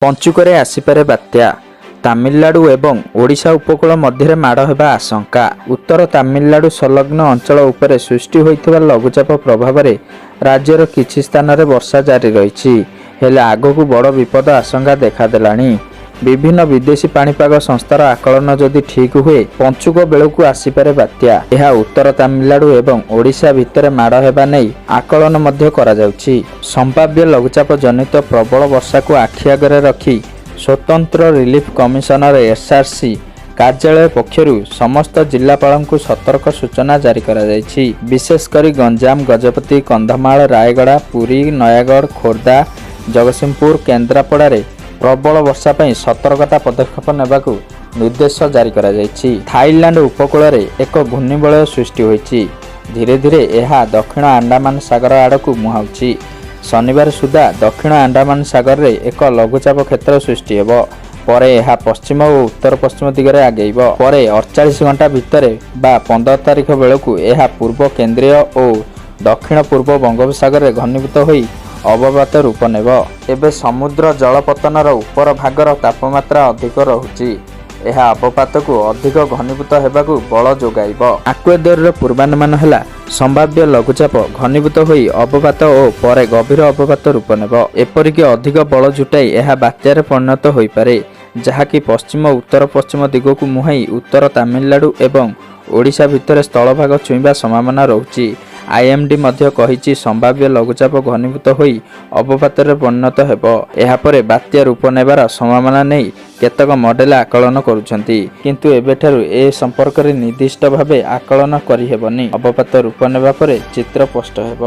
ପଞ୍ଚୁକରେ ଆସିପାରେ ବାତ୍ୟା। ତାମିଲନାଡୁ ଏବଂ ଓଡ଼ିଶା ଉପକୂଳ ମଧ୍ୟରେ ମାଡ଼ ହେବା ଆଶଙ୍କା। ଉତ୍ତର ତାମିଲନାଡୁ ସଂଲଗ୍ନ ଅଞ୍ଚଳ ଉପରେ ସୃଷ୍ଟି ହୋଇଥିବା ଲଘୁଚାପ ପ୍ରଭାବରେ ରାଜ୍ୟର କିଛି ସ୍ଥାନରେ ବର୍ଷା ଜାରି ରହିଛି। ହେଲେ ଆଗକୁ ବଡ଼ ବିପଦ ଆଶଙ୍କା ଦେଖାଦେଲାଣି। ବିଭିନ୍ନ ବିଦେଶୀ ପାଣିପାଗ ସଂସ୍ଥାର ଆକଳନ ଯଦି ଠିକ୍ ହୁଏ, ପଞ୍ଚୁକ ବେଳକୁ ଆସିପାରେ ବାତ୍ୟା। ଏହା ଉତ୍ତର ତାମିଲନାଡୁ ଏବଂ ଓଡ଼ିଶା ଭିତରେ ମାଡ଼ ହେବା ନେଇ ଆକଳନ ମଧ୍ୟ କରାଯାଉଛି। ସମ୍ଭାବ୍ୟ ଲଘୁଚାପ ଜନିତ ପ୍ରବଳ ବର୍ଷାକୁ ଆଖି ଆଗରେ ରଖି ସ୍ୱତନ୍ତ୍ର ରିଲିଫ କମିଶନର ଏସ୍ଆର୍ସି କାର୍ଯ୍ୟାଳୟ ପକ୍ଷରୁ ସମସ୍ତ ଜିଲ୍ଲାପାଳଙ୍କୁ ସତର୍କ ସୂଚନା ଜାରି କରାଯାଇଛି। ବିଶେଷ କରି ଗଞ୍ଜାମ, ଗଜପତି, କନ୍ଧମାଳ, ରାୟଗଡ଼ା, ପୁରୀ, ନୟାଗଡ଼, ଖୋର୍ଦ୍ଧା, ଜଗତସିଂହପୁର, କେନ୍ଦ୍ରାପଡ଼ାରେ ପ୍ରବଳ ବର୍ଷା ପାଇଁ ସତର୍କତା ପଦକ୍ଷେପ ନେବାକୁ ନିର୍ଦ୍ଦେଶ ଜାରି କରାଯାଇଛି। ଥାଇଲାଣ୍ଡ ଉପକୂଳରେ ଏକ ଘୂର୍ଣ୍ଣିବଳୟ ସୃଷ୍ଟି ହୋଇଛି। ଧୀରେ ଧୀରେ ଏହା ଦକ୍ଷିଣ ଆଣ୍ଡାମାନ ସାଗର ଆଡ଼କୁ ମୁହାଁଉଛି। ଶନିବାର ସୁଦ୍ଧା ଦକ୍ଷିଣ ଆଣ୍ଡାମାନ ସାଗରରେ ଏକ ଲଘୁଚାପ କ୍ଷେତ୍ର ସୃଷ୍ଟି ହେବ। ପରେ ଏହା ପଶ୍ଚିମ ଓ ଉତ୍ତର ପଶ୍ଚିମ ଦିଗରେ ଆଗେଇବ। ପରେ 48 ଘଣ୍ଟା ଭିତରେ ବା 15 ତାରିଖ ବେଳକୁ ଏହା ପୂର୍ବ କେନ୍ଦ୍ରୀୟ ଓ ଦକ୍ଷିଣ ପୂର୍ବ ବଙ୍ଗୋପସାଗରରେ ଘନୀଭୂତ ହୋଇ ଅବପାତ ରୂପ ନେବ। ଏବେ ସମୁଦ୍ର ଜଳପତନର ଉପର ଭାଗର ତାପମାତ୍ରା ଅଧିକ ରହୁଛି। ଏହା ଅବପାତକୁ ଅଧିକ ଘନୀଭୂତ ହେବାକୁ ବଳ ଯୋଗାଇବ। ଆକ୍ୱାଡୋରର ପୂର୍ବାନୁମାନ ହେଲା, ସମ୍ଭାବ୍ୟ ଲଘୁଚାପ ଘନୀଭୂତ ହୋଇ ଅବପାତ ଓ ପରେ ଗଭୀର ଅବପାତ ରୂପ ନେବ। ଏପରିକି ଅଧିକ ବଳ ଜୁଟାଇ ଏହା ବାତ୍ୟାରେ ପରିଣତ ହୋଇପାରେ, ଯାହାକି ପଶ୍ଚିମ ଉତ୍ତର ପଶ୍ଚିମ ଦିଗକୁ ମୁହାଁଇ ଉତ୍ତର ତାମିଲନାଡୁ ଏବଂ ଓଡ଼ିଶା ଭିତରେ ସ୍ଥଳଭାଗ ଛୁଇଁବା ସମ୍ଭାବନା ରହୁଛି। ଆଇଏମ୍ଡି ମଧ୍ୟ କହିଛି, ସମ୍ଭାବ୍ୟ ଲଘୁଚାପ ଘନୀଭୂତ ହୋଇ ଅବପାତରେ ପରିଣତ ହେବ। ଏହାପରେ ବାତ୍ୟା ରୂପ ନେବାର ସମ୍ଭାବନା ନେଇ କେତେକ ମଡେଲ ଆକଳନ କରୁଛନ୍ତି, କିନ୍ତୁ ଏବେଠାରୁ ଏ ସମ୍ପର୍କରେ ନିର୍ଦ୍ଦିଷ୍ଟ ଭାବେ ଆକଳନ କରିହେବନି। ଅବପାତ ରୂପ ନେବା ପରେ ଚିତ୍ର ସ୍ପଷ୍ଟ ହେବ।